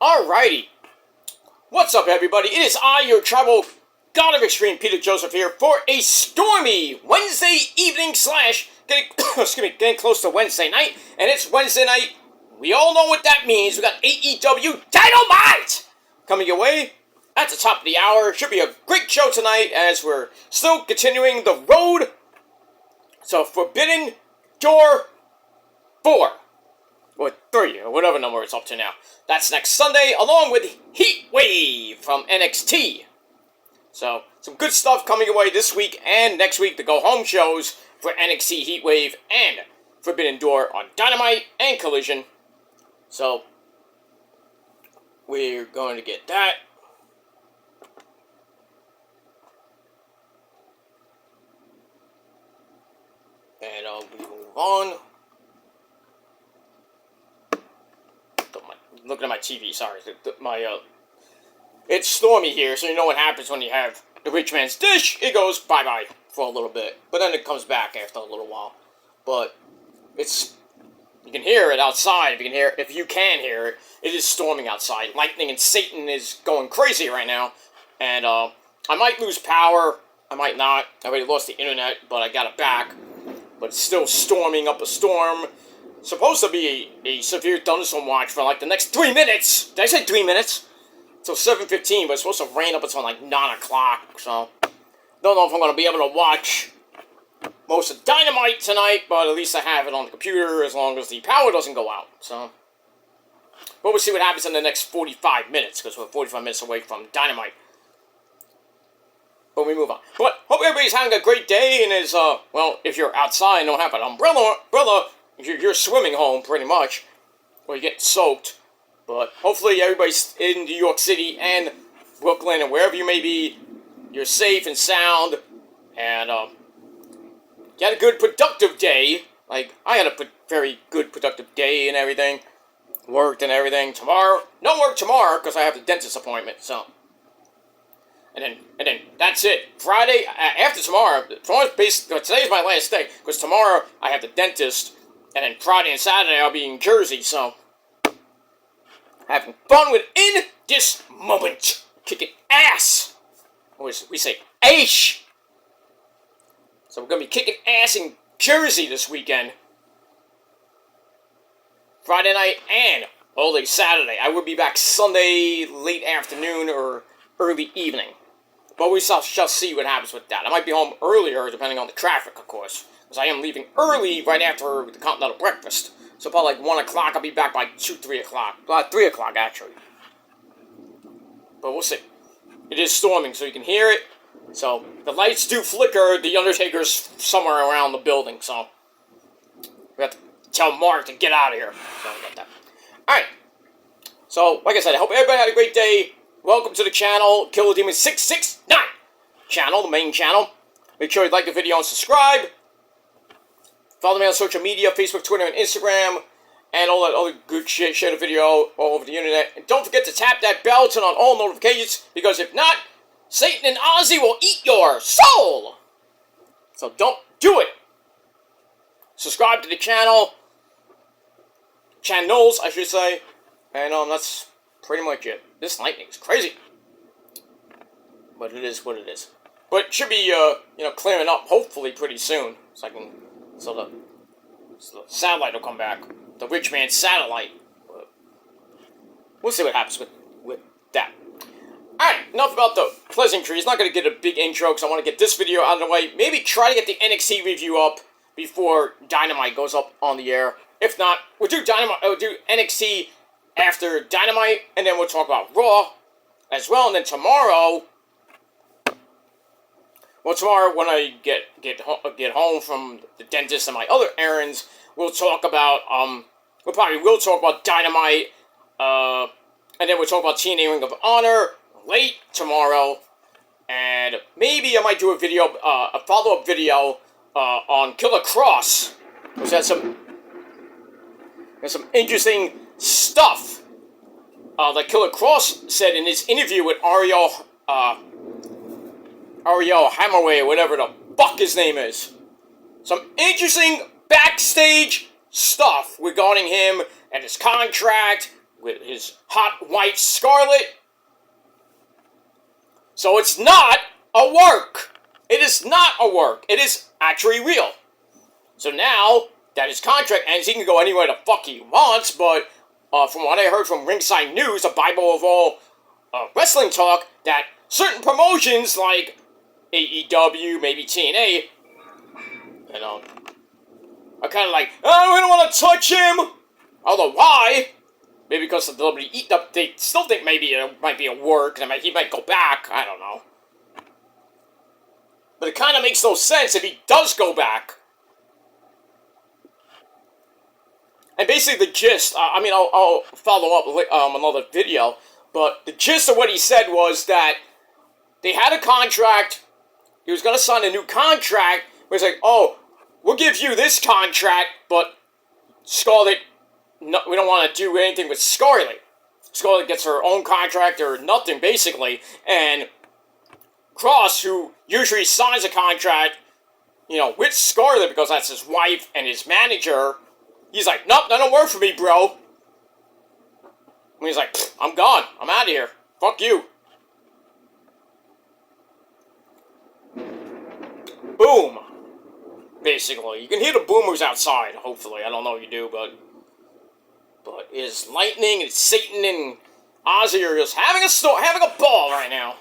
Alrighty. What's up, everybody? It is I, your tribal god of extreme, Peter Joseph, here for a stormy Wednesday evening slash getting close to Wednesday night, and it's Wednesday night. We all know what that means. We got AEW Dynamite coming your way at the top of the hour. Should be a great show tonight as we're still continuing the road. So Forbidden Door 4. Or 3, or whatever number it's up to now. That's next Sunday, along with Heat Wave from NXT. So, some good stuff coming away this week and next week. The go-home shows for NXT Heat Wave and Forbidden Door on Dynamite and Collision. So, we're going to get that. And we move on. Looking at my TV, sorry. It's stormy here, so you know what happens when you have the rich man's dish. It goes bye-bye for a little bit, but then it comes back after a little while. But you can hear it outside. If you can hear it, it is storming outside. Lightning and Satan is going crazy right now, and I might lose power. I might not. I already lost the internet, but I got it back. But it's still storming up a storm. Supposed to be a severe thunderstorm watch for like the next 3 minutes. Did I say 3 minutes? Till 7:15, but it's supposed to rain up until like 9 o'clock. So, don't know if I'm going to be able to watch most of Dynamite tonight, but at least I have it on the computer as long as the power doesn't go out. So, but we'll see what happens in the next 45 minutes, because we're 45 minutes away from Dynamite. But we move on. But hope everybody's having a great day and is, well, if you're outside and don't have an umbrella, you're swimming home, pretty much, or you get soaked. But hopefully everybody's in New York City and Brooklyn and wherever you may be, you're safe and sound, and you had a good, productive day. Like, I had a very good, productive day and everything. Worked and everything. Tomorrow, no work tomorrow, because I have the dentist appointment, so. And then that's it. Friday, after tomorrow, today's my last day, because tomorrow I have the dentist. And then Friday and Saturday, I'll be in Jersey, so having fun within this moment. Kicking ass. We say ash. So we're going to be kicking ass in Jersey this weekend. Friday night and all day Saturday. I will be back Sunday late afternoon or early evening. But we shall see what happens with that. I might be home earlier, depending on the traffic, of course. Because I am leaving early right after the continental breakfast. So probably like 1 o'clock, I'll be back by 3 o'clock. 3 o'clock, actually. But we'll see. It is storming, so you can hear it. So, the lights do flicker. The Undertaker's somewhere around the building, so we have to tell Mark to get out of here. Sorry about that. Alright. So, like I said, I hope everybody had a great day. Welcome to the channel, Killer Demon 669 channel, the main channel. Make sure you like the video and subscribe. Follow me on social media, Facebook, Twitter, and Instagram, and all that other good shit. Share the video all over the internet. And don't forget to tap that bell, turn on all notifications, because if not, Satan and Ozzy will eat your soul! So don't do it! Subscribe to the channels, I should say, and that's pretty much it. This lightning is crazy. But it is what it is. But it should be, clearing up, hopefully, pretty soon, so the satellite will come back. The rich man's satellite. But we'll see what happens with that. Alright, enough about the pleasantries. Not going to get a big intro because I want to get this video out of the way. Maybe try to get the NXT review up before Dynamite goes up on the air. If not, we'll do NXT after Dynamite, and then we'll talk about Raw as well. And then tomorrow when I get home from the dentist and my other errands, we'll talk about we probably will talk about Dynamite, and then we'll talk about TNA Ring of Honor late tomorrow, and maybe I might do a follow-up video on Killer Cross, which has some interesting stuff that Killer Cross said in his interview with Ariel Hammerway, whatever the fuck his name is. Some interesting backstage stuff regarding him and his contract with his hot white Scarlet. So it's not a work. It is not a work. It is actually real. So now that his contract ends, he can go anywhere the fuck he wants, but from what I heard from Ringside News, a Bible of all wrestling talk, that certain promotions like AEW, maybe TNA, you know, are kind of like, oh, we don't want to touch him. Although, why? Maybe because of the WWE, they still think maybe it might be a work, and he might go back. I don't know. But it kind of makes no sense if he does go back. And basically the gist, I'll follow up another video, but the gist of what he said was that they had a contract, he was going to sign a new contract, where it's like, oh, we'll give you this contract, but Scarlett, no, we don't want to do anything with Scarlett. Scarlett gets her own contract or nothing, basically, and Cross, who usually signs a contract, with Scarlett, because that's his wife and his manager, he's like, nope, that don't work for me, bro. And he's like, I'm gone. I'm out of here. Fuck you. Boom. Basically. You can hear the boomers outside, hopefully. I don't know if you do, but is Lightning and Satan and Ozzy are just having a ball right now.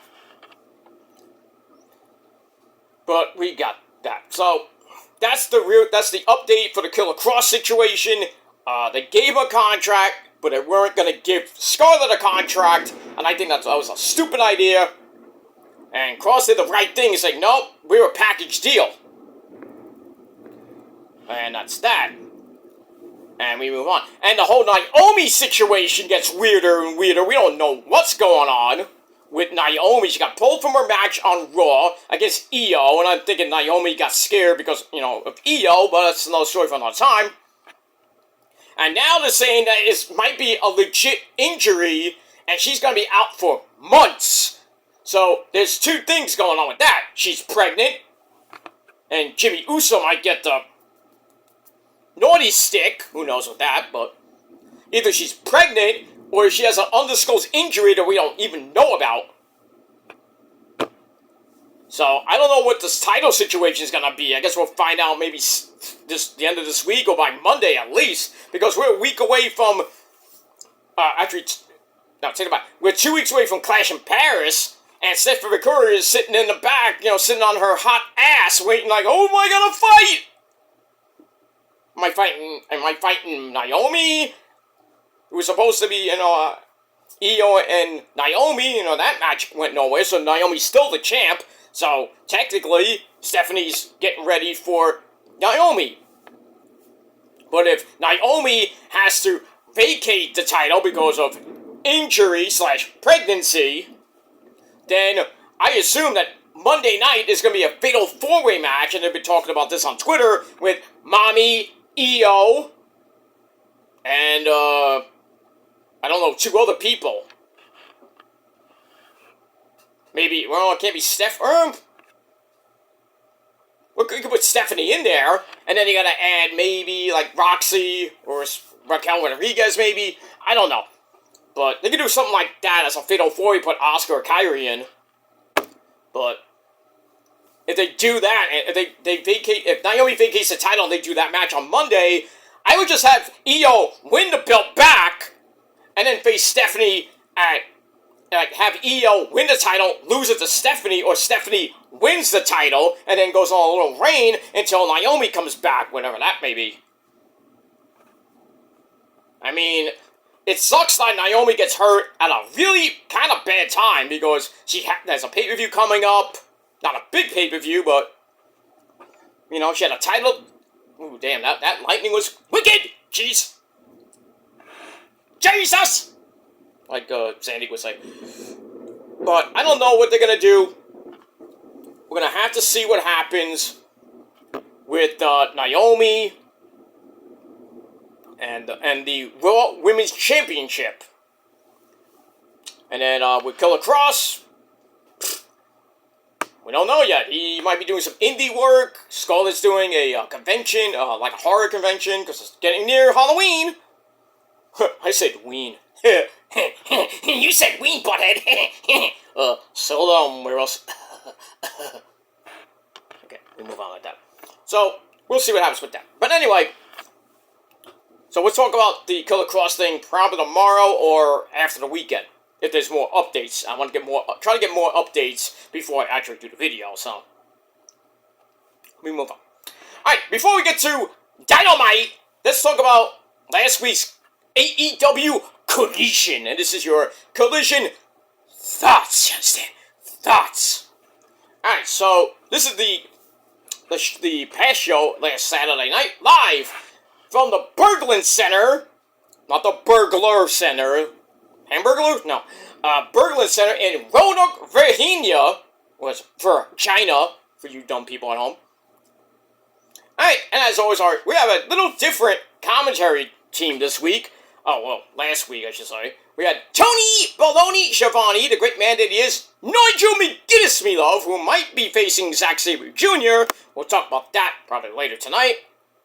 But we got that. So that's the update for the Killer Cross situation. They gave him a contract, but they weren't going to give Scarlett a contract, and I think that was a stupid idea. And Cross did the right thing and said, nope, we're a package deal. And that's that. And we move on. And the whole Naomi situation gets weirder and weirder. We don't know what's going on with Naomi. She got pulled from her match on Raw against Aew, and I'm thinking Naomi got scared because, of Aew, but that's another story for another time. And now they're saying that it might be a legit injury, and she's going to be out for months. So there's two things going on with that. She's pregnant, and Jimmy Uso might get the naughty stick. Who knows with that, but either she's pregnant or she has an undisclosed injury that we don't even know about. So, I don't know what this title situation is going to be. I guess we'll find out maybe the end of this week or by Monday at least. Because we're a week away from... take it back. We're 2 weeks away from Clash in Paris. And Stephanie McCurry is sitting in the back, sitting on her hot ass, waiting like, oh, am I going to fight? Am I fighting Naomi? It was supposed to be, Aew and Naomi, that match went nowhere, so Naomi's still the champ. So, technically, Stephanie's getting ready for Naomi. But if Naomi has to vacate the title because of injury/pregnancy, then I assume that Monday night is going to be a fatal four-way match, and they've been talking about this on Twitter, with Mommy, Aew, and, I don't know, two other people. Maybe, well, it can't be Steph. You could put Stephanie in there, and then you gotta add maybe, like, Roxy, or Raquel Rodriguez, maybe. I don't know. But they could do something like that as a Fatal 4, you put Asuka or Kairi in. But if they do that, if Naomi vacates the title and they do that match on Monday, I would just have Aew win the belt back, and then face Stephanie have Aew win the title, lose it to Stephanie, or Stephanie wins the title, and then goes on a little reign until Naomi comes back, whenever that may be. I mean, it sucks that Naomi gets hurt at a really kind of bad time, because there's a pay-per-view coming up. Not a big pay-per-view, but, she had a title. Ooh, damn, that lightning was wicked! Jeez! Jesus! Like Sandy would say. But I don't know what they're going to do. We're going to have to see what happens with Naomi and the Raw Women's Championship. And then with Killer Cross, we don't know yet. He might be doing some indie work. Scarlett's doing a convention, like a horror convention, because it's getting near Halloween. I said ween. You said we, butthead. So where else? Okay, we move on like that. So, we'll see what happens with that. But anyway, so we'll talk about the Killer Cross thing probably tomorrow or after the weekend. If there's more updates. I want to get more, try to get more updates before I actually do the video, so. We move on. Alright, before we get to Dynamite, let's talk about last week's AEW Collision. And this is your Collision Thoughts. You understand? Thoughts. Alright, so this is the past show last Saturday night, live from the Berglund Center. Not the Burglar Center. Hamburglar? No. Berglund Center in Roanoke, Virginia. Was for China, for you dumb people at home. Alright, and as always, we have a little different commentary team this week. Oh, well, last week, I should say. We had Tony Baloney Schiavone, the great man that he is, Nigel McGuinness, me love, who might be facing Zack Sabre Jr. We'll talk about that probably later tonight,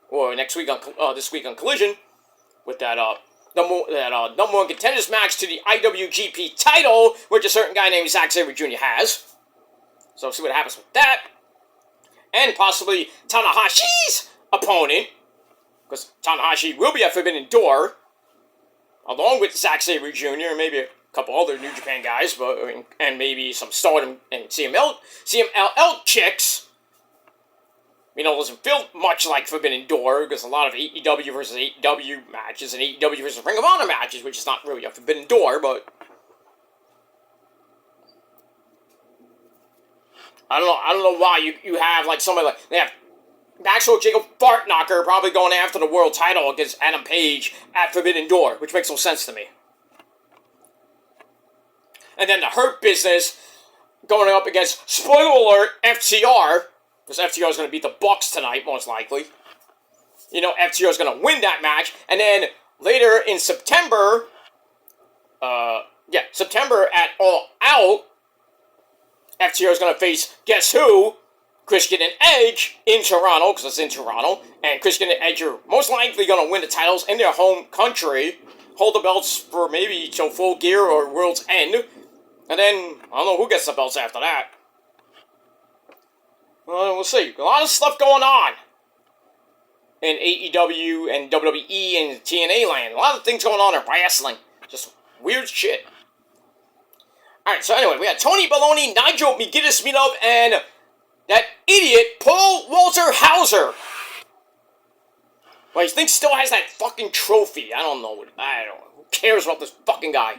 or next week on this week on Collision, with that number one contenders match to the IWGP title, which a certain guy named Zack Sabre Jr. has. So we'll see what happens with that. And possibly Tanahashi's opponent, because Tanahashi will be at Forbidden Door, along with Zack Sabre Jr., and maybe a couple other New Japan guys, and maybe some Stardom and CMLL chicks. You know, it doesn't feel much like Forbidden Door, because a lot of AEW versus AEW matches, and AEW versus Ring of Honor matches, which is not really a Forbidden Door, but I don't know why you have, like, somebody like, they have Maxwell Jacob Fartknocker probably going after the world title against Adam Page at Forbidden Door, which makes no sense to me. And then the Hurt Business going up against, spoiler alert, FTR, because FTR is going to beat the Bucks tonight, most likely. You know, FTR is going to win that match. And then later in September, September at All Out, FTR is going to face, guess who? Christian and Edge in Toronto, because it's in Toronto. And Christian and Edge are most likely going to win the titles in their home country. Hold the belts for maybe till Full Gear or World's End. And then, I don't know who gets the belts after that. Well, we'll see. A lot of stuff going on in AEW and WWE and TNA land. A lot of things going on in wrestling. Just weird shit. Alright, so anyway, we had Tony Baloney, Nigel McGuinness, me love, and that idiot, Paul Walter Hauser. Well, he thinks still has that fucking trophy. I don't know. Who cares about this fucking guy?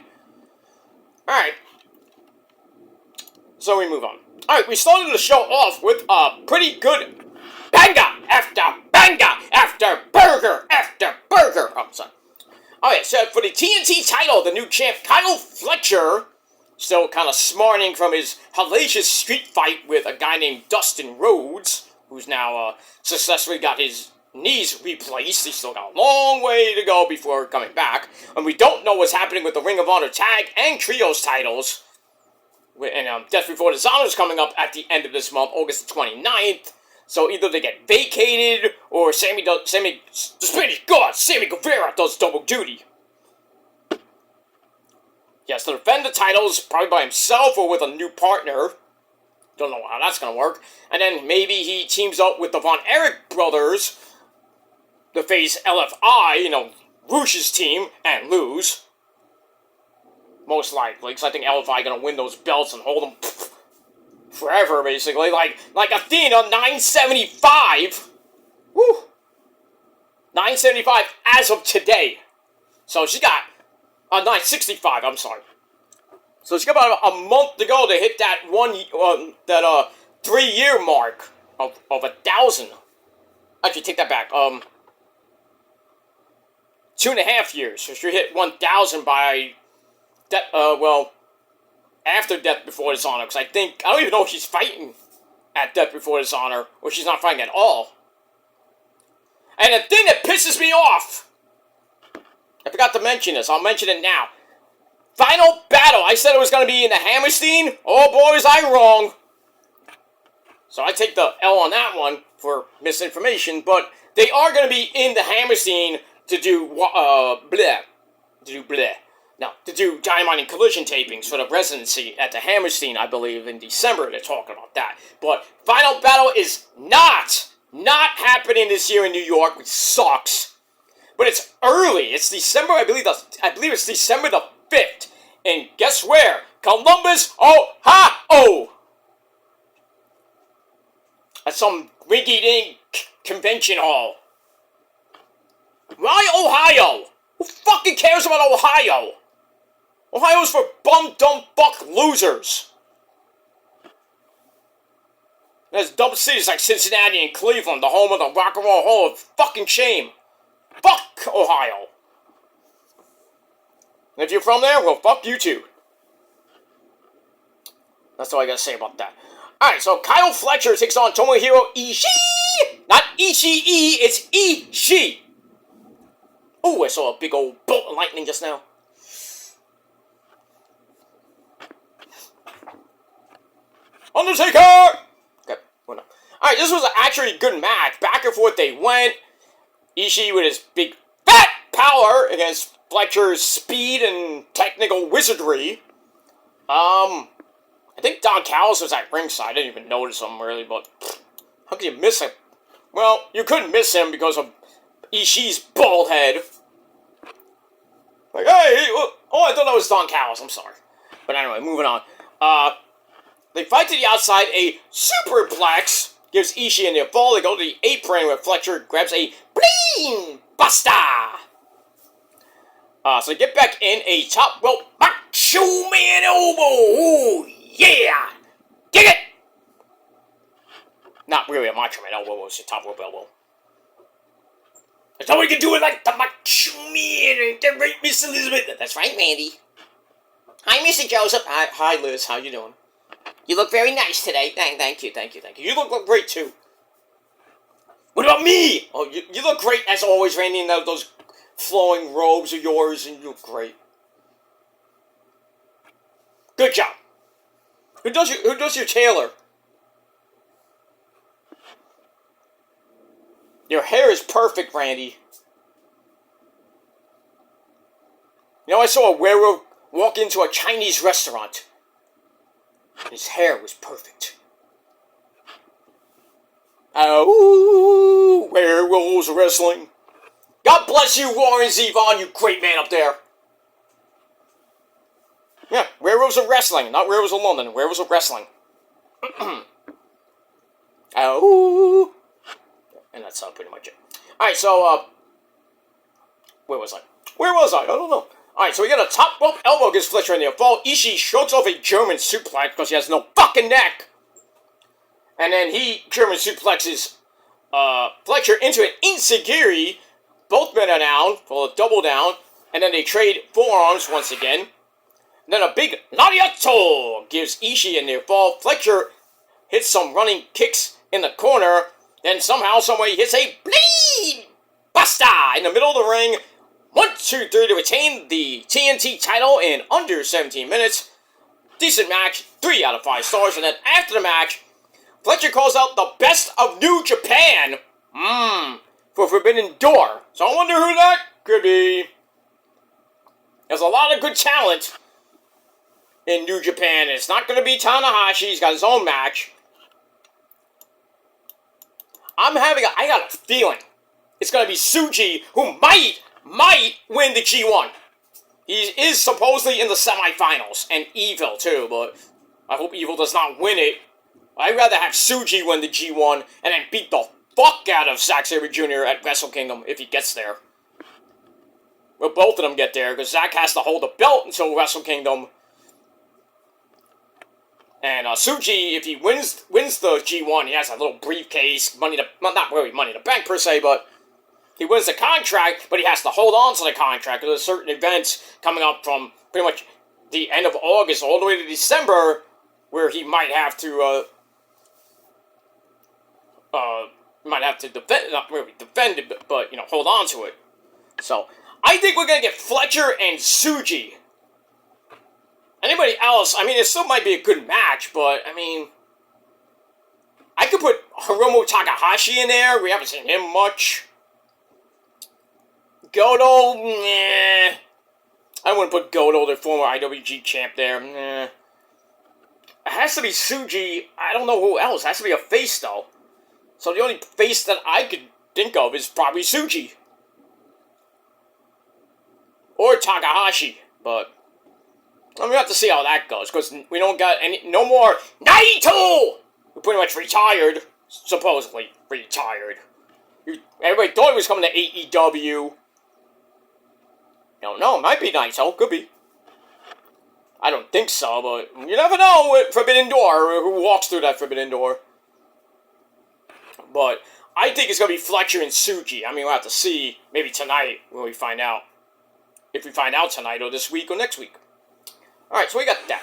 Alright. So we move on. Alright, we started the show off with a pretty good banger after banger after burger after burger. Oh, sorry. Alright, so for the TNT title, the new champ, Kyle Fletcher, still kind of smarting from his hellacious street fight with a guy named Dustin Rhodes, who's now successfully got his knees replaced. He's still got a long way to go before coming back. And we don't know what's happening with the Ring of Honor Tag and Trios titles. And Death Before Dishonor is coming up at the end of this month, August the 29th. So either they get vacated, or the Spanish God, Sammy Guevara, does double duty. He has to defend the titles, probably by himself or with a new partner. Don't know how that's going to work. And then maybe he teams up with the Von Erich brothers to face LFI, you know, Rush's team, and lose. Most likely, because I think LFI going to win those belts and hold them forever, basically. Like Athena, 975. Woo! 975 as of today. So she's got 965, I'm sorry. So she's got about a month to go to hit that 3-year mark of 1,000. Actually, take that back. 2.5 years. So she'll hit 1,000 by after Death Before Dishonor. Because I don't even know if she's fighting at Death Before Dishonor, or she's not fighting at all. And the thing that pisses me off, I forgot to mention this. I'll mention it now. Final battle. I said it was going to be in the Hammerstein. Oh, boy, was I wrong. So I take the L on that one for misinformation. But they are going to be in the Hammerstein to do bleh. Now, to do Dynamite and Collision tapings for the residency at the Hammerstein, I believe, in December. They're talking about that. But Final Battle is not happening this year in New York, which sucks. But it's early. It's December, I believe it's December the 5th. And guess where? Columbus, Ohio! At some rinky-dink convention hall. Why Ohio? Who fucking cares about Ohio? Ohio's for bum, dumb, fuck losers. There's dumb cities like Cincinnati and Cleveland, the home of the Rock and Roll Hall of fucking shame. Fuck Ohio. And if you're from there, well, fuck you too. That's all I gotta say about that. Alright, so Kyle Fletcher takes on Tomohiro Ishii! Not Ishii, it's Ishii! Oh, I saw a big old bolt of lightning just now. Undertaker! Okay, well, no. Alright, this was actually a good match. Back and forth they went. Ishii with his big fat power against Fletcher's speed and technical wizardry. I think Don Callis was at ringside. I didn't even notice him really, but how could you miss him? Well, you couldn't miss him because of Ishii's bald head. Like, hey, oh, I thought that was Don Callis. I'm sorry. But anyway, moving on. They fight to the outside. A superplex gives Ishii a near fall. They go to the apron where Fletcher grabs a bling buster. So they get back in a top rope Macho Man elbow. Ooh, yeah. Dig it. Not really a Macho Man elbow. It's a top rope elbow. Nobody can do it like the Macho Man. The right, Miss Elizabeth. That's right, Mandy. Hi, Mr. Joseph. Hi, Liz. How you doing? You look very nice today. Thank you. You look great, too. What about me? Oh, you look great, as always, Randy, in those flowing robes of yours, and you look great. Good job. Who does your tailor? Your hair is perfect, Randy. You know, I saw a werewolf walk into a Chinese restaurant. His hair was perfect. Oh, werewolves wrestling. God bless you, Warren Zevon, you great man up there. Yeah, werewolves of wrestling, not werewolves of London. Werewolves of wrestling. Oh. And that's pretty much it. Alright, so, where was I? I don't know. Alright, so we got a top rope elbow against Fletcher in the fall. Ishii shrugs off a German suplex because he has no fucking neck. And then he German suplexes Fletcher into an enziguri. Both men are down for a double down. And then they trade forearms once again. And then a big Nariato gives Ishii a near fall. Fletcher hits some running kicks in the corner. Then somehow, someway, he hits a bleed buster in the middle of the ring. 1, 2, 3 to retain the TNT title in under 17 minutes. Decent match, 3 out of 5 stars. And then after the match, Fletcher calls out the best of New Japan. For Forbidden Door. So I wonder who that could be. There's a lot of good talent in New Japan. It's not going to be Tanahashi. He's got his own match. I got a feeling it's going to be Tsuji who might win the G1. He is supposedly in the semifinals, and Evil too, but I hope Evil does not win it. I'd rather have Tsuji win the G1 and then beat the fuck out of Zack Sabre Jr. at Wrestle Kingdom if he gets there. Well, both of them get there, because Zack has to hold the belt until Wrestle Kingdom. And Tsuji, if he wins the G1, he has a little briefcase, not really money in the bank per se, but he wins the contract, but he has to hold on to the contract, because there's certain events coming up from pretty much the end of August all the way to December, where he might have to, defend, not really defend it, but, you know, hold on to it. So, I think we're going to get Fletcher and Tsuji. Anybody else, I mean, it still might be a good match, but, I mean, I could put Hiromu Takahashi in there. We haven't seen him much. Goto, nah. I wouldn't put Goto, the former IWG champ, there. Nah. It has to be Tsuji. I don't know who else. It has to be a face, though. So the only face that I could think of is probably Tsuji. Or Takahashi. But I'm gonna have to see how that goes, because we don't got no more Naito! Who pretty much retired. Supposedly retired. Everybody thought he was coming to AEW. Don't know, might be Naito, could be. I don't think so, but you never know with Forbidden Door, who walks through that Forbidden Door. But I think it's going to be Fletcher and Tsuji. I mean, we'll have to see, maybe tonight, when we find out. If we find out tonight, or this week, or next week. Alright, so we got that.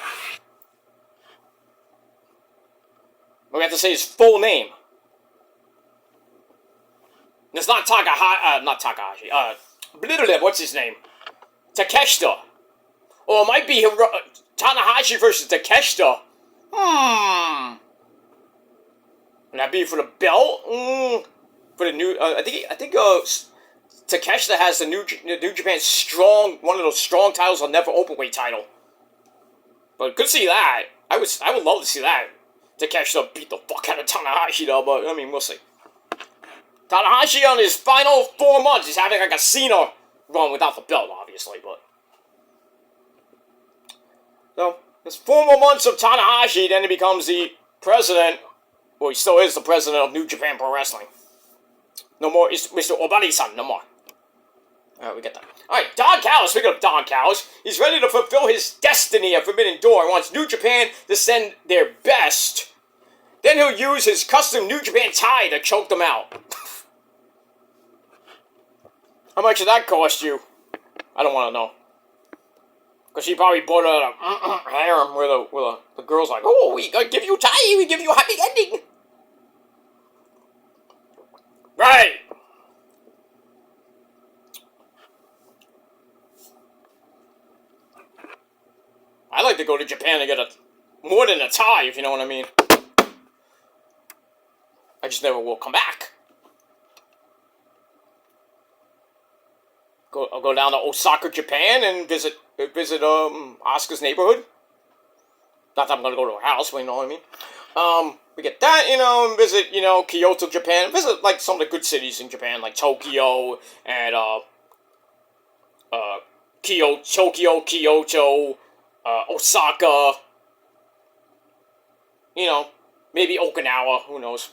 We have to say his full name. It's not Takahashi, what's his name? Takeshita. Or it might be Tanahashi versus Takeshita. Would that be for the belt? For the new, I think Takeshita has the New Japan one of those strong titles, on never openweight title. But could see that. I would love to see that. Takeshita beat the fuck out of Tanahashi, though. But I mean, we'll see. Tanahashi on his final 4 months, he's having like a Cena run without the belt, obviously, but. So, there's 4 more months of Tanahashi, then he becomes the president. Well, he still is the president of New Japan Pro Wrestling. No more, it's Mr. Obari-san, no more. Alright, we get that. Alright, Don Callis, speaking of Don Callis, he's ready to fulfill his destiny at Forbidden Door. He wants New Japan to send their best. Then he'll use his custom New Japan tie to choke them out. How much did that cost you? I don't want to know. Because he probably bought it at a harem where the girl's like, oh, we give you tie, we give you a happy ending. Right. I like to go to Japan to get more than a tie, if you know what I mean. I just never will come back. I'll go down to Osaka, Japan, and visit Asuka's neighborhood. Not that I'm gonna go to her house, but you know what I mean. We get that, and visit, Kyoto, Japan. Visit like some of the good cities in Japan, like Tokyo and Kyoto, Osaka. Maybe Okinawa. Who knows?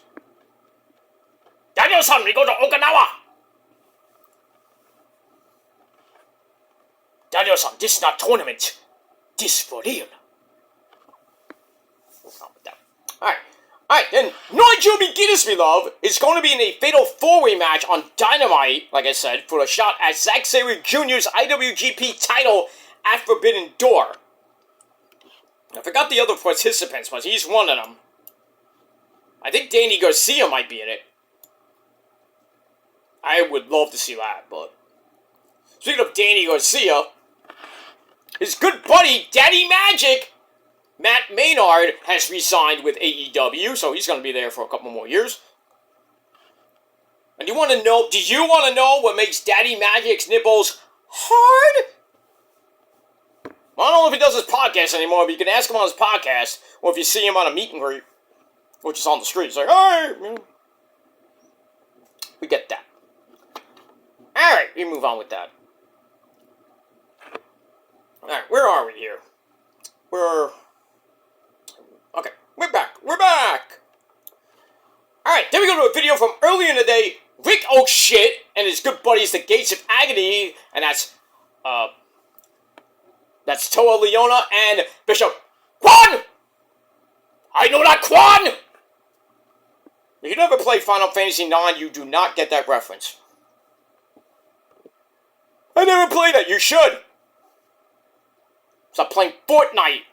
Daniel-san, we go to Okinawa. Daniel-san, this is not tournament. This for real. Alright, then Nigel Guinness, we love, is going to be in a fatal 4-way match on Dynamite, like I said, for a shot at Zack Sabre Jr.'s IWGP title at Forbidden Door. I forgot the other participants, but he's one of them. I think Danny Garcia might be in it. I would love to see that, but... Speaking of Danny Garcia, his good buddy, Daddy Magic, Matt Maynard, has re-signed with AEW, so he's going to be there for a couple more years. And do you want to know what makes Daddy Magic's nipples hard? Well, I don't know if he does his podcast anymore, but you can ask him on his podcast, or if you see him on a meet and greet, or just on the street. It's like, hey! We get that. Alright, we move on with that. Alright, where are we here? Okay, we're back. Alright, then we go to a video from earlier in the day. Rick O'Shit and his good buddies, the Gates of Agony, and that's Toa Leona and Bishop Quan! I know that Quan! If you never play Final Fantasy IX, you do not get that reference. I never played it, you should! Stop playing Fortnite,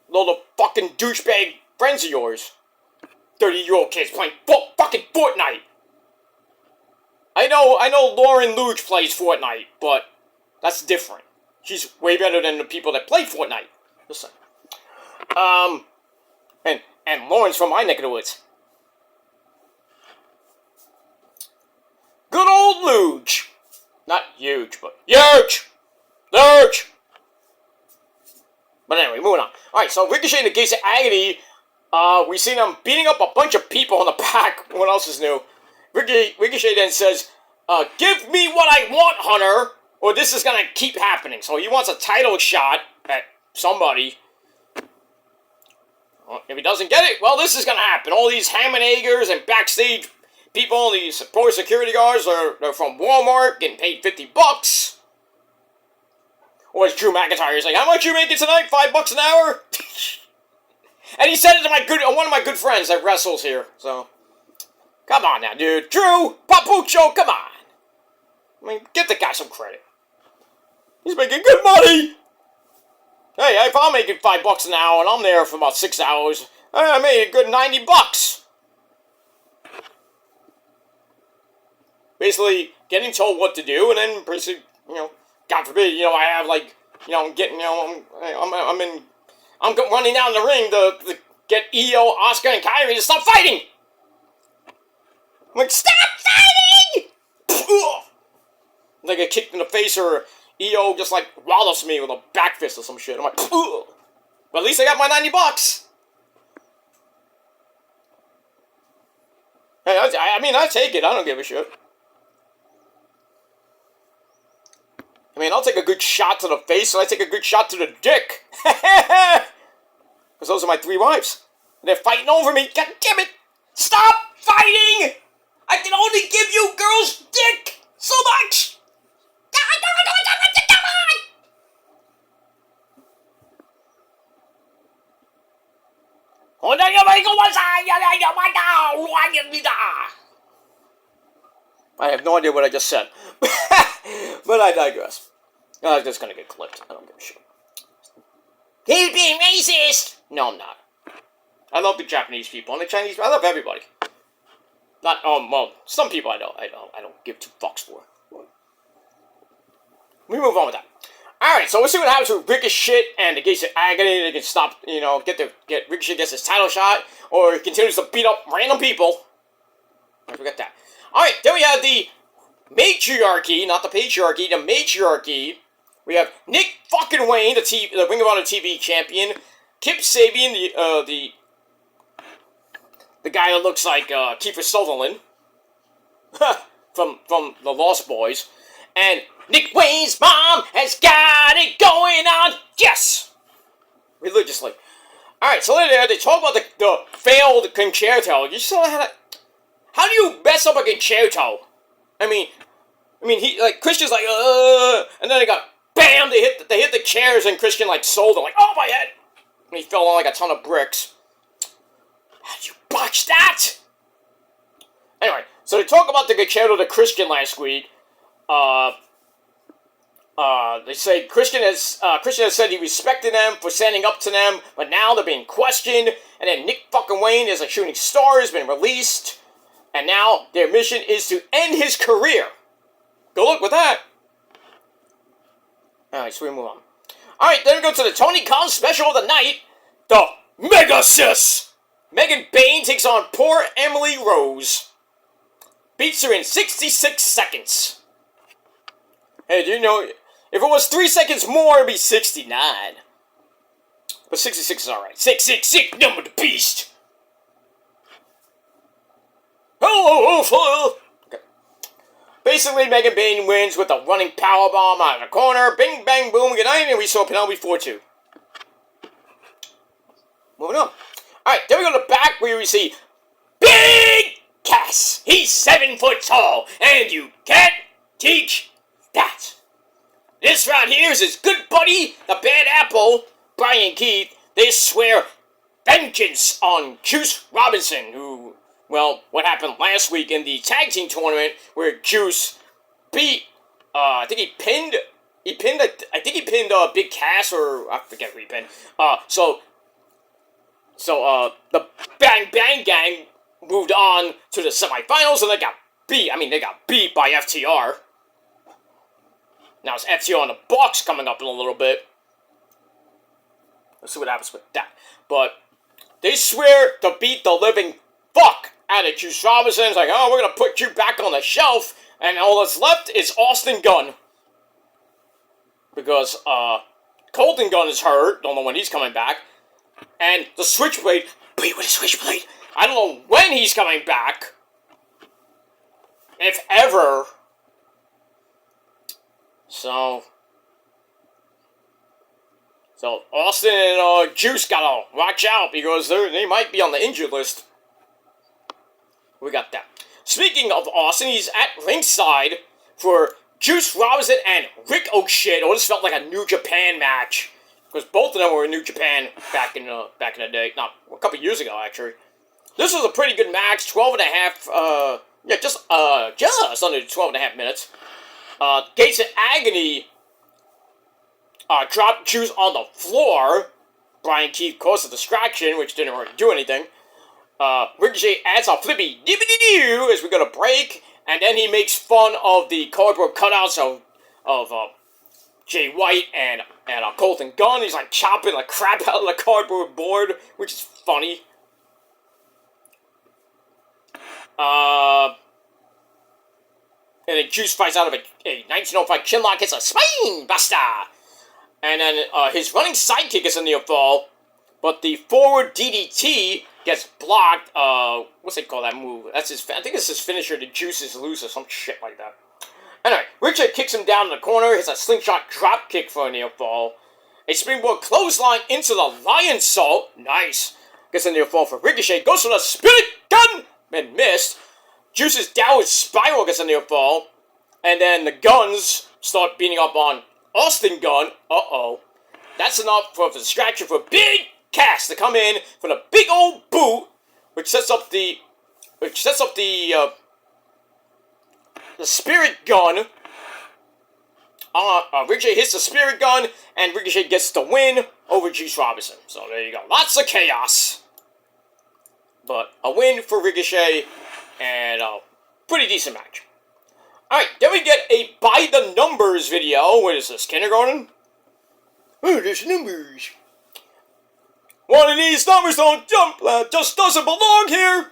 little fucking douchebag friends of yours. 30-year-old kids playing fucking Fortnite. I know Lauren Luge plays Fortnite, but that's different. She's way better than the people that play Fortnite. Listen. And Lauren's from my neck of the woods. Good old Luge. Not huge, but huge! Luge! But anyway, moving on. Alright, so Ricochet in the Gates of Agony, we seen him beating up a bunch of people in the back. What else is new? Ricochet then says, give me what I want, Hunter, or this is gonna keep happening. So he wants a title shot at somebody. Well, if he doesn't get it, well, this is gonna happen. All these ham and eggers and backstage people, these poor security guards, they're from Walmart, getting paid $50. Or as Drew McIntyre is like, how much you making tonight? $5 an hour? And he said it to one of my good friends that wrestles here. So, come on now, dude. Drew, Papucho, come on. I mean, give the guy some credit. He's making good money. Hey, if I'm making $5 an hour and I'm there for about 6 hours, I made a good $90. Basically, getting told what to do, and then basically, God forbid, I have like, I'm running down the ring to get Aew, Asuka, and Kairi to stop fighting. I'm like, stop fighting! Like I get kicked in the face, or Aew just like wallows me with a back fist or some shit. I'm like, ugh. But at least I got my $90. Hey, I take it. I don't give a shit. I mean, I'll take a good shot to the face, and I take a good shot to the dick. Because those are my 3 wives. And they're fighting over me. God damn it! Stop fighting! I can only give you girls' dick so much! I have no idea what I just said. But I digress. I'm just gonna get clipped. I don't give a shit. He's being racist! No, I'm not. I love the Japanese people and the Chinese people. I love everybody. Not, well, some people I don't give 2 fucks for. We move on with that. Alright, so we'll see what happens with Ricochet and the Gates of Agony. They can stop, get Ricochet gets his title shot, or he continues to beat up random people. I forget that. Alright, then we have the matriarchy, not the patriarchy, the matriarchy. We have Nick fucking Wayne, the Ring of Honor TV champion. Kip Sabian, the guy that looks like Kiefer Sutherland from the Lost Boys, and Nick Wayne's mom has got it going on. Yes, religiously. All right, so they talk about the failed concerto. You saw how do you mess up a concerto? I mean, he like Christian's like and then they got bam. They hit the chairs, and Christian like sold it like, oh my head. And he fell on like a ton of bricks. How'd you botch that? Anyway, so they talk about the concerto to Christian last week. They say Christian has said he respected them for standing up to them, but now they're being questioned. And then Nick fucking Wayne is a shooting star, has been released, and now their mission is to end his career. Good luck with that. Alright, so we move on. Alright, then we go to the Tony Khan special of the night, the Mega Sis. Megan Bayne takes on poor Emily Rose. Beats her in 66 seconds. Hey, do you know, if it was 3 seconds more, it'd be 69. But 66 is alright. 666, number the beast. Hello, Phil. Okay. Basically, Megan Bayne wins with a running powerbomb out of the corner. Bing, bang, boom, good night, and we saw Penelope 4-2. Moving on. Alright, then we go to the back where we see Big Cass. He's 7 foot tall, and you can't teach that. This right here is his good buddy, the Bad Apple, Brian Keith. They swear vengeance on Juice Robinson, who, well, what happened last week in the tag team tournament where Juice beat, I think he pinned Big Cass, or I forget who he pinned. So the Bang Bang Gang moved on to the semifinals, and they got beat by FTR. Now it's FTR on the Bucks coming up in a little bit. Let's see what happens with that. But they swear to beat the living fuck out of Juice Robinson. It's like, oh, we're going to put you back on the shelf, and all that's left is Austin Gunn. Because, Colton Gunn is hurt. Don't know when he's coming back. And the Switchblade. Wait, with the Switchblade? I don't know when he's coming back. If ever. So Austin and Juice gotta watch out because they might be on the injured list. We got that. Speaking of Austin, he's at ringside for Juice Robinson and Rick O'Shea. Oh, this felt like a New Japan match because both of them were in New Japan back in the day. Not a couple years ago, actually. This was a pretty good match. 12 and a half. Just under 12 and a half minutes. Gates of Agony dropped Juice on the floor. Brian Keith caused a distraction, which didn't really do anything. Ricochet adds a flippy dippity-doo as we go to break, and then he makes fun of the cardboard cutouts of Jay White and Colton Gunn. He's like chopping the crap out of the cardboard board, which is funny. And then Juice fights out of a 1905 chinlock, hits a spine buster. And then his running sidekick is in the fall, but the forward DDT gets blocked. What's they call that move? That's his. I think it's his finisher. The Juice is loose or some shit like that. Anyway, Richard kicks him down in the corner. Hits a slingshot drop kick for a near fall. A springboard clothesline into the Lion Salt. Nice. Gets a near fall for Ricochet. Goes for the Spirit Gun and missed. Juice's downward spiral gets a near fall. And then the Guns start beating up on Austin Gunn. That's enough for the distraction for Big Cass to come in for the big old boot, which sets up the Spirit Gun. Ricochet hits the Spirit Gun, and Ricochet gets the win over Juice Robinson. So there you go. Lots of chaos. But a win for Ricochet, and a pretty decent match. Alright, then we get a By the Numbers video. What is this, kindergarten? Oh, there's numbers. One of these numbers don't jump, just doesn't belong here.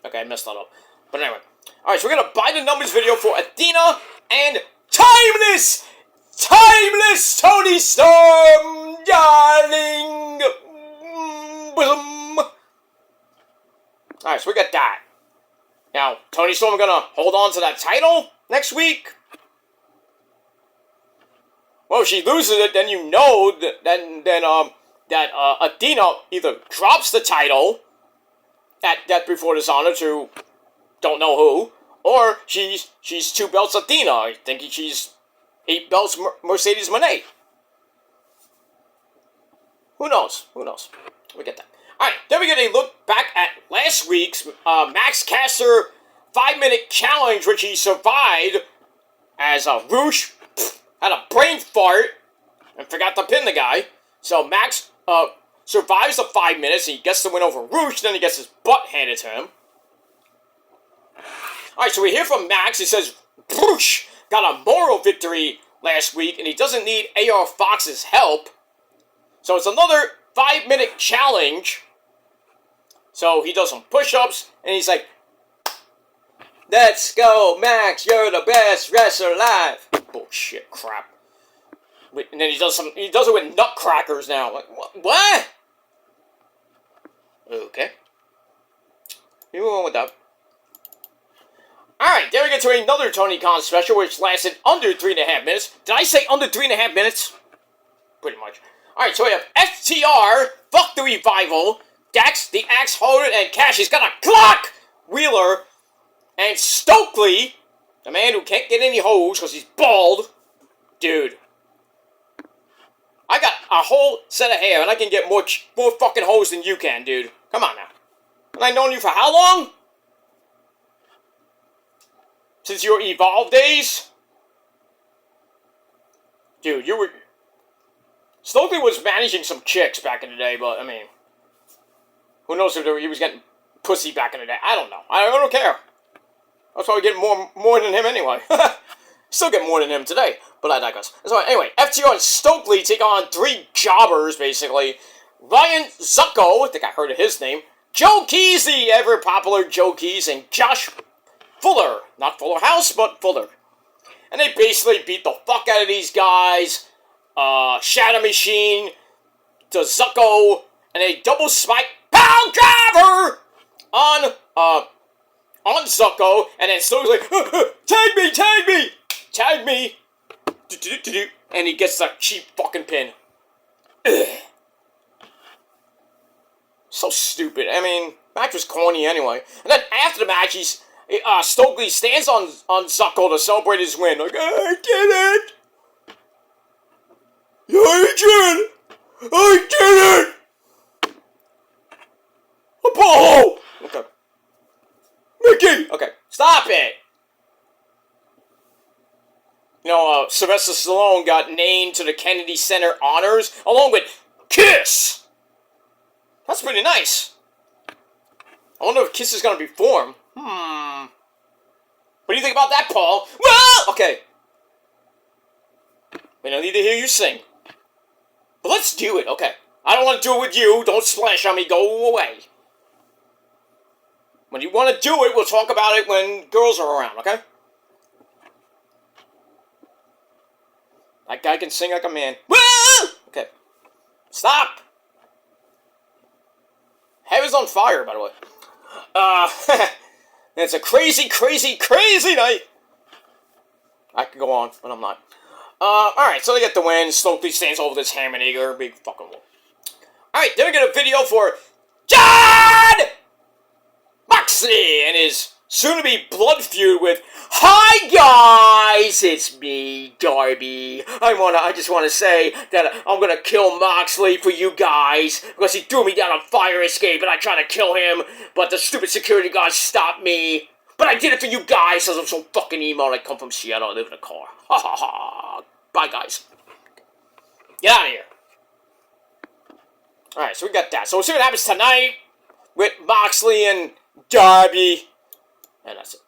Okay, I messed that up. But anyway. Alright, so we're gonna By the Numbers video for Athena and Timeless Tony Storm, darling. Bosom. Alright, so we got that. Now, Tony Storm gonna hold on to that title next week. Well, if she loses it, then you know that Athena either drops the title at Death Before Dishonor to don't know who, or she's 2 belts Athena. I think she's 8 belts Mercedes Moné. Who knows? We get that. Alright, then we get a look back at last week's Max Caster 5-minute challenge, which he survived as Roosh had a brain fart and forgot to pin the guy. So Max survives the 5 minutes, and he gets the win over Roosh, then he gets his butt handed to him. Alright, so we hear from Max. He says Roosh got a moral victory last week, and he doesn't need AR Fox's help. So it's another 5-minute challenge. So he does some push-ups, and he's like, "Let's go, Max, you're the best wrestler alive." Bullshit crap. And then he does it with nutcrackers now. Like, what? Okay. You move on with that. Alright, then we get to another Tony Khan special, which lasted under 3.5 minutes. Did I say under 3.5 minutes? Pretty much. Alright, so we have FTR, Fuck the Revival, Dax, the Axe Holder, and Cash. He's got a clock! Wheeler, and Stokely, the man who can't get any hoes because he's bald. Dude. I got a whole set of hair, and I can get more fucking hoes than you can, dude. Come on now. And I've known you for how long? Since your Evolve days? Dude, you were... Stokely was managing some chicks back in the day, but, I mean... Who knows if he was getting pussy back in the day? I don't know. I don't care. I'll probably get more than him anyway. Still get more than him today, but I digress. So anyway, FTR and Stokely take on 3 jobbers, basically. Ryan Zucco, I think I heard of his name. Joe Keys, the ever-popular Joe Keys, and Josh Fuller. Not Fuller House, but Fuller. And they basically beat the fuck out of these guys. Shadow Machine to Zucko, and a double spike pound driver on Zucko, and then slowly like, tag me, tag me, tag me, and he gets the cheap fucking pin. Ugh. So stupid. I mean, match was corny anyway. And then after the match, Stokely stands on Zucko to celebrate his win. Like, I did it! Yeah, I did! I did it! Apollo! Okay. Mickey! Okay, stop it! You know, Sylvester Stallone got named to the Kennedy Center Honors, along with Kiss! That's pretty nice. I wonder if Kiss is gonna be formed. What do you think about that, Paul? Well, okay. We don't need to hear you sing. But let's do it, okay. I don't want to do it with you. Don't splash on me. Go away. When you want to do it, we'll talk about it when girls are around, okay? That guy can sing like a man. Woo! Okay. Stop! Heaven's on fire, by the way. It's a crazy, crazy, crazy night. I could go on, but I'm not. Alright, so they get the win. Stokely stands over this Hammernager. Big fucking whoop. Alright, then we get a video for John Moxley and his soon-to-be blood feud with Hi guys, it's me, Darby. I just want to say that I'm gonna kill Moxley for you guys because he threw me down a fire escape and I tried to kill him, but the stupid security guards stopped me. But I did it for you guys because I'm so fucking emo and I come from Seattle. I live in a car. Ha ha ha. Bye guys. Get out of here. Alright, so we got that. So we'll see what happens tonight with Moxley and Darby. And that's it.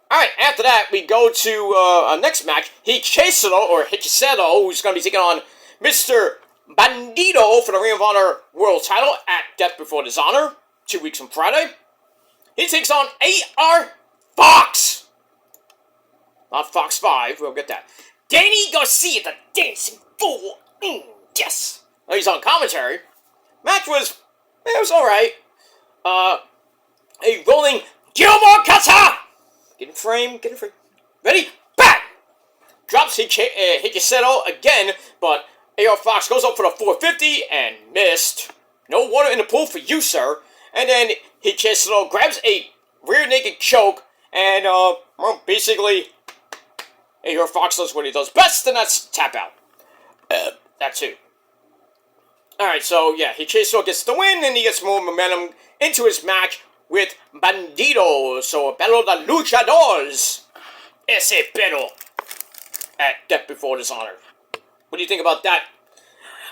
Alright, after that, we go to our next match. Hikaseto, who's going to be taking on Mr. Bandito for the Ring of Honor World title at Death Before Dishonor, 2 weeks from Friday. He takes on A.R. Fox. Not Fox 5, we'll get that. Danny Garcia, the dancing fool. Yes. Oh, he's on commentary. Match was, it was alright. A rolling Gilmore Cutter. Get in frame, get in frame. Ready? Back! Drops Hikaseto again, but A.R. Fox goes up for the 450 and missed. No water in the pool for you, sir. And then Hikaseto grabs a rear naked choke, and well, basically, A.R. Fox does what he does best, and that's tap out. That's it. Alright, so yeah, Hikaseto gets the win, and he gets more momentum into his match with Bandito. So, Battle de Luchadores. Ese pedo. At Death Before Dishonor. What do you think about that?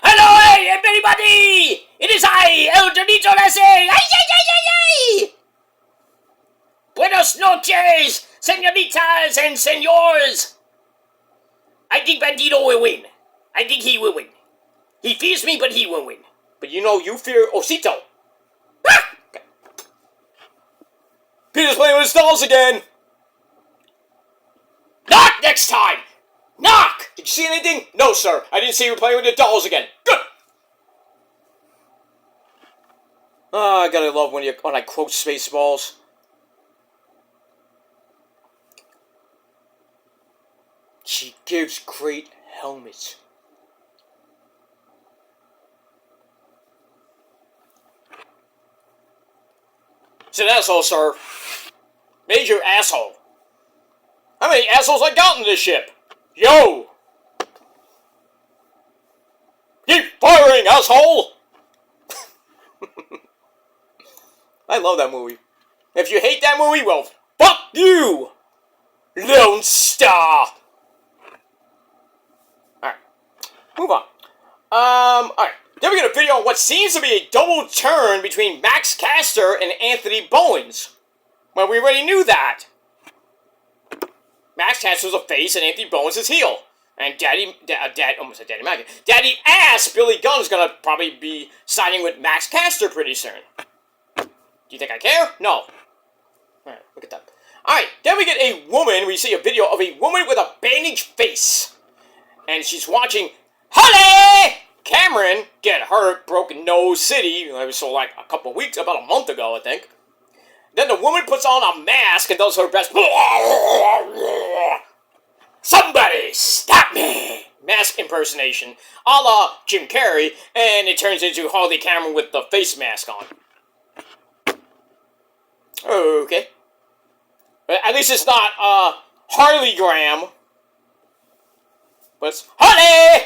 Hello, hey, everybody! It is I, El Donito Ese! Ay, ay, ay, ay, ay! Buenos noches, senoritas and senors! I think Bandito will win. I think he will win. He fears me, but he will win. But you know, you fear Osito. Ah! Okay. Peter's playing with his dolls again. Knock next time! Knock! Did you see anything? No, sir. I didn't see you playing with your dolls again. Good! Oh, I gotta love when I quote Spaceballs. She gives great helmets. It's an asshole, sir. Major asshole. How many assholes I got in this ship? Yo! Keep firing, asshole! I love that movie. If you hate that movie, well, fuck you! Lone Star! Alright. Move on. Alright. Then we get a video on what seems to be a double turn between Max Caster and Anthony Bowens. Well, we already knew that. Max Caster's a face and Anthony Bowens is heel. And Daddy Ass Billy Gunn's gonna probably be signing with Max Caster pretty soon. Do you think I care? No. Alright, look at that. Alright, then we get a woman, we see a video of a woman with a bandaged face. And she's watching Honey! Cameron get hurt, broken nose city. So like a couple of weeks, about a month ago, I think. Then the woman puts on a mask and does her best. Somebody stop me! Mask impersonation, a la Jim Carrey, and it turns into Harley Cameron with the face mask on. Okay. But at least it's not, Harley Graham. But it's, honey!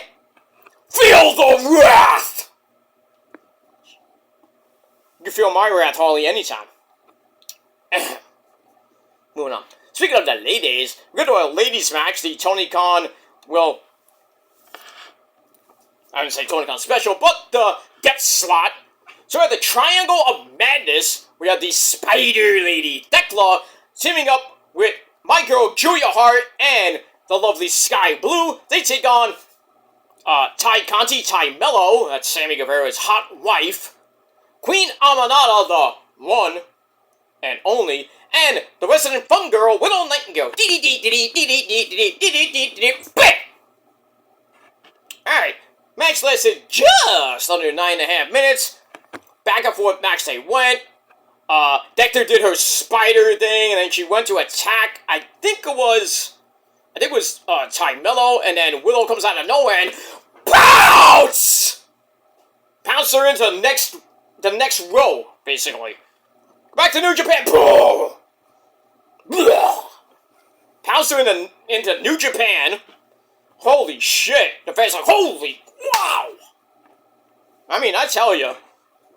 Feel the wrath! You can feel my wrath, Harley, anytime. Moving on. Speaking of the ladies, we're going to do a ladies match. The Tony Khan will... I wouldn't say Tony Khan special, but the guest slot. So at the Triangle of Madness, we have the Spider Lady, Thekla, teaming up with my girl, Julia Hart, and the lovely Sky Blue. They take on Ty Conti, Ty Mello, that's Sammy Guevara's hot wife, Queen Amanada, the one and only, and the resident fun girl, Willow Nightingale. Alright, match lasted just under 9.5 minutes. Back and forth match they went. Dexter did her spider thing, and then she went to attack. I think it was Ty Mello, and then Willow comes out of nowhere and pounce her into the next row, basically. Back to New Japan. Pounce her into New Japan. Holy shit. The fans like, holy, wow. I mean, I tell you,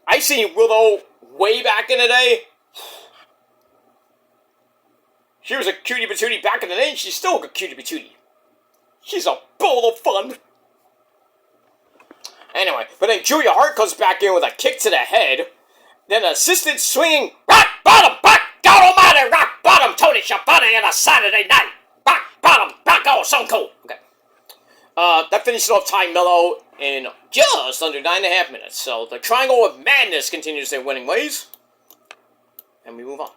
I've seen Willow way back in the day. She was a cutie patootie back in the day, and she's still a cutie patootie. She's a bowl of fun. Anyway, but then Julia Hart comes back in with a kick to the head. Then assisted swinging rock bottom, back, God almighty, rock bottom, Tony Schiavone on a Saturday night. Rock bottom, back, oh, so cool. Okay. That finishes off Ty Mello in just under 9.5 minutes. So the Triangle of Madness continues their winning ways. And we move on.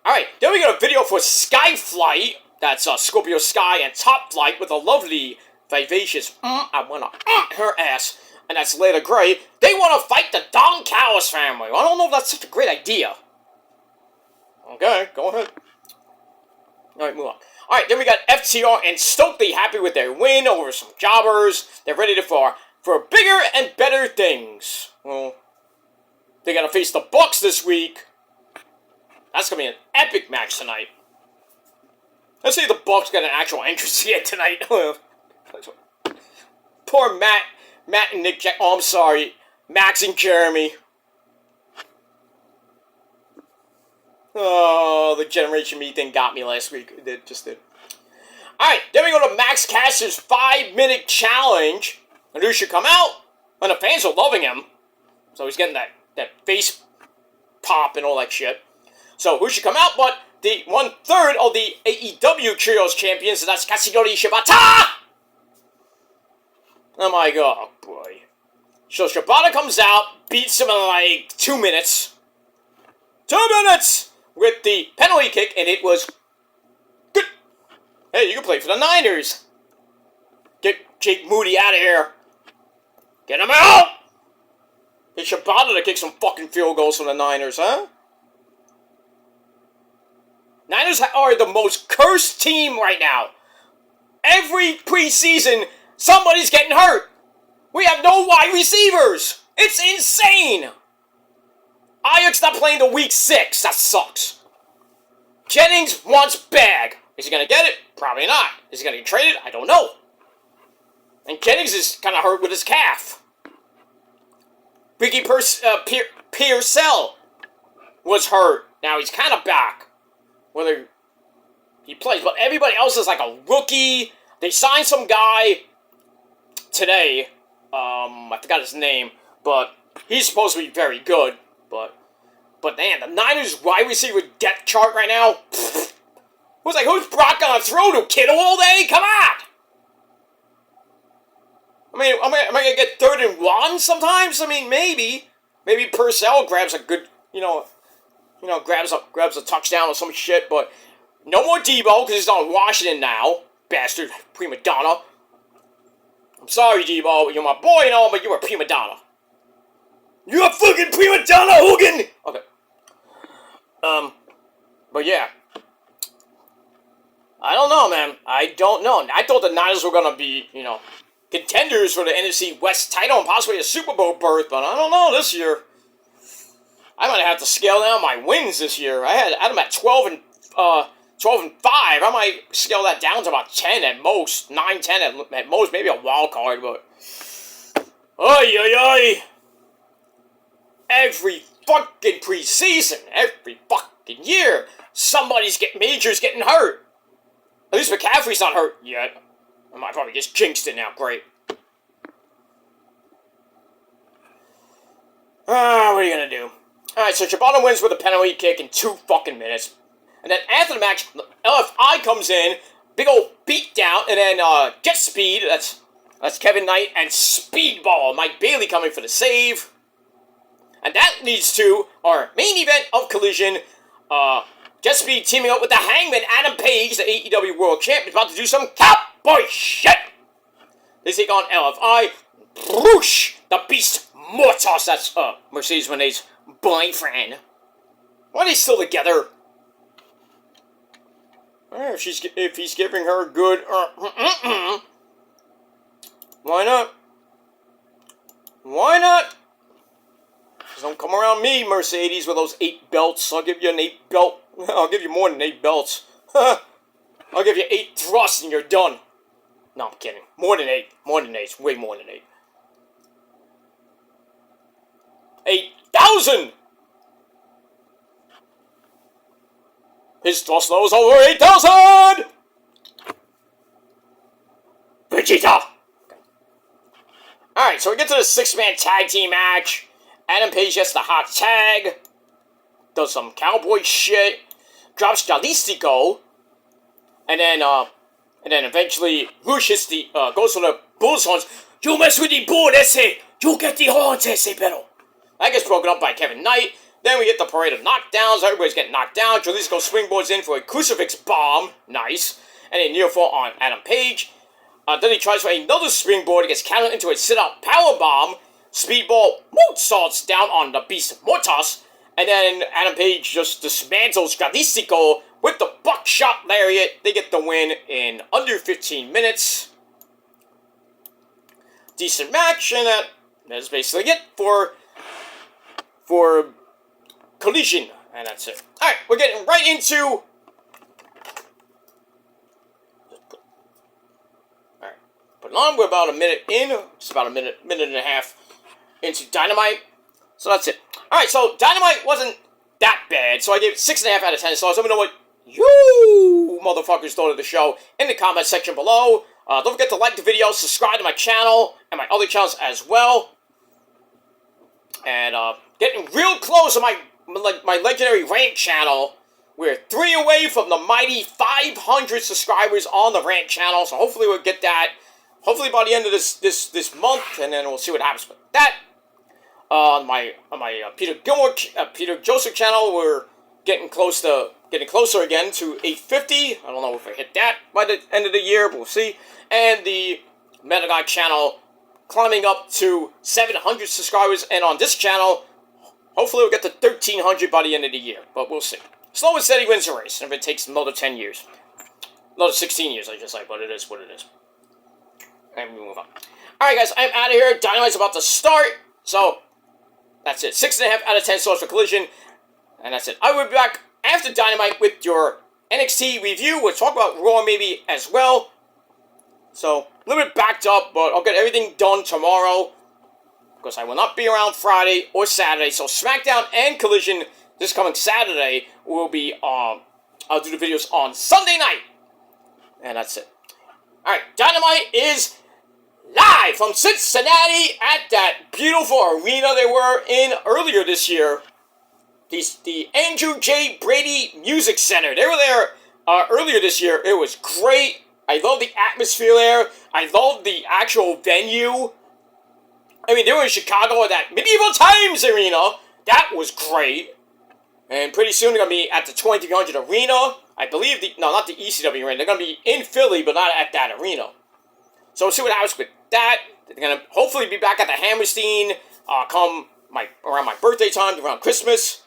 Alright, then we got a video for Skyflight. That's Scorpio Sky and Top Flight with a lovely, vivacious, I wanna her ass. And that's Layla Gray. They want to fight the Don Callis family. I don't know if that's such a great idea. Okay, go ahead. Alright, move on. Alright, then we got FTR and Stokely happy with their win over some jobbers. They're ready for bigger and better things. Well, they gotta face the Bucks this week. That's gonna be an epic match tonight. Let's see if the Bucks got an actual entrance yet tonight. Poor Matt and Nick Jack. Oh, I'm sorry. Max and Jeremy. Oh, the Generation Me thing got me last week. It just did. Alright, then we go to Max Caster's 5-minute challenge. And who should come out? And the fans are loving him. So he's getting that face pop and all that shit. So who should come out but the 1/3 of the AEW Trios champions, and that's Katsuyori Shibata! Oh my god, oh boy. So Shibata comes out, beats him in like 2 minutes. 2 minutes! With the penalty kick, and it was good. Hey, you can play for the Niners. Get Jake Moody out of here. Get him out! Get Shibata to kick some fucking field goals for the Niners, huh? Niners are the most cursed team right now. Every preseason, somebody's getting hurt. We have no wide receivers. It's insane. Ayuk's not playing the week 6. That sucks. Jennings wants bag. Is he going to get it? Probably not. Is he going to get traded? I don't know. And Jennings is kind of hurt with his calf. Ricky Pearsall was hurt. Now he's kind of back. Whether he plays. But everybody else is like a rookie. They signed some guy today. I forgot his name. But he's supposed to be very good. But man, the Niners wide receiver depth chart right now. Who's Brock gonna throw to? Kittle all day? Come on! I mean, am I gonna get 3rd and 1 sometimes? I mean, maybe. Maybe Purcell grabs a good, grabs a touchdown or some shit, but no more Debo, because he's on Washington now. Bastard prima donna. I'm sorry, Debo. You're my boy and all, but you're a prima donna. You're a fucking prima donna, Hogan! Okay. But yeah. I don't know, man. I don't know. I thought the Niners were gonna be, contenders for the NFC West title and possibly a Super Bowl berth, but I don't know this year. I might have to scale down my wins this year. I had them at 12 and 5. I might scale that down to about 10 at most. 9, 10 at most. Maybe a wild card, but... Oy. Every fucking preseason, every fucking year, Major's getting hurt. At least McCaffrey's not hurt yet. I might probably just jinxed it now. Great. What are you gonna do? Alright, so Ciabatta wins with a penalty kick in 2 fucking minutes. And then after the match, LFI comes in, big old beatdown, and then Jet Speed, that's Kevin Knight, and Speedball, Mike Bailey coming for the save. And that leads to our main event of Collision. Jet Speed teaming up with the Hangman, Adam Page, the AEW World Champion, about to do some cowboy shit. They take on LFI, Bruce, the Beast Mortos, that's Mercedes Moné's boyfriend. Why are they still together? If he's giving her a good, why not? Why not? Don't come around me, Mercedes, with those 8 belts. I'll give you an 8 belt. I'll give you more than 8 belts. I'll give you 8 thrusts and you're done. No, I'm kidding. More than 8. More than 8. Way more than 8. 8,000! His thrust level is over 8,000! Vegeta! Alright, so we get to the 6-man tag team match. Adam Page gets the hot tag. Does some cowboy shit. Drops Jalistico. And then eventually Rush hits the, goes for the Bull's horns. You mess with the bull, that's it. You get the horns, that's it, pero. That gets broken up by Kevin Knight. Then we get the parade of knockdowns. Everybody's getting knocked down. Jalisco springboards in for a crucifix bomb. Nice. And a near fall on Adam Page. Then he tries for another springboard. He gets countered into a sit-out powerbomb. Speedball moonsaults down on the Beast Mortos. And then Adam Page just dismantles Jalisco with the buckshot lariat. They get the win in under 15 minutes. Decent match, and that's basically it for Collision, and that's it. Alright, we're getting right into... Alright, put it on. We're about a minute in. It's about a minute and a half into Dynamite. So that's it. Alright, so Dynamite wasn't that bad, so I gave it 6.5 out of 10 stars. Let me know what you motherfuckers thought of the show in the comment section below. Don't forget to like the video, subscribe to my channel, and my other channels as well. And, getting real close to my legendary rank channel. We're 3 away from the mighty 500 subscribers on the rank channel, so hopefully we'll get that. Hopefully by the end of this month, and then we'll see what happens with that. On my Peter Joseph channel, we're getting closer again to 850. I don't know if I hit that by the end of the year, but we'll see. And the Metal Guy channel climbing up to 700 subscribers, and on this channel, hopefully we'll get to 1,300 by the end of the year, but we'll see. Slow and steady wins the race, and if it takes another 10 years. Another 16 years, I just like, but it is what it is. And we move on. Alright guys, I'm out of here. Dynamite's about to start, so that's it. 6.5 out of 10 stars for Collision, and that's it. I will be back after Dynamite with your NXT review. We'll talk about Raw maybe as well. So, a little bit backed up, but I'll get everything done tomorrow, because I will not be around Friday or Saturday. So SmackDown and Collision this coming Saturday will be, I'll do the videos on Sunday night. And that's it. Alright, Dynamite is live from Cincinnati at that beautiful arena they were in earlier this year. The Andrew J. Brady Music Center. They were there earlier this year. It was great. I love the atmosphere there. I love the actual venue. I mean, they were in Chicago at that Medieval Times Arena. That was great. And pretty soon they're going to be at the 2300 Arena. I believe not the ECW Arena. They're going to be in Philly, but not at that arena. So we'll see what happens with that. They're gonna hopefully be back at the Hammerstein come around my birthday time, around Christmas,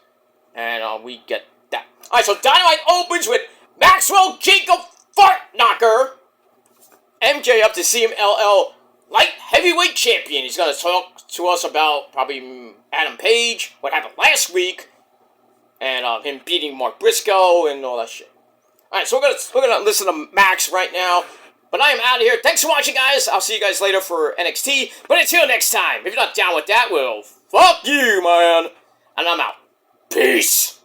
and we get that. All right, so Dynamite opens with Maxwell Jacob Fartknocker, MJF to CMLL Light Heavyweight Champion. He's gonna talk to us about probably Adam Page, what happened last week, and him beating Mark Briscoe and all that shit. All right, so we're gonna listen to Max right now. But I am out of here. Thanks for watching, guys. I'll see you guys later for NXT. But until next time, if you're not down with that, well, fuck you, man. And I'm out. Peace.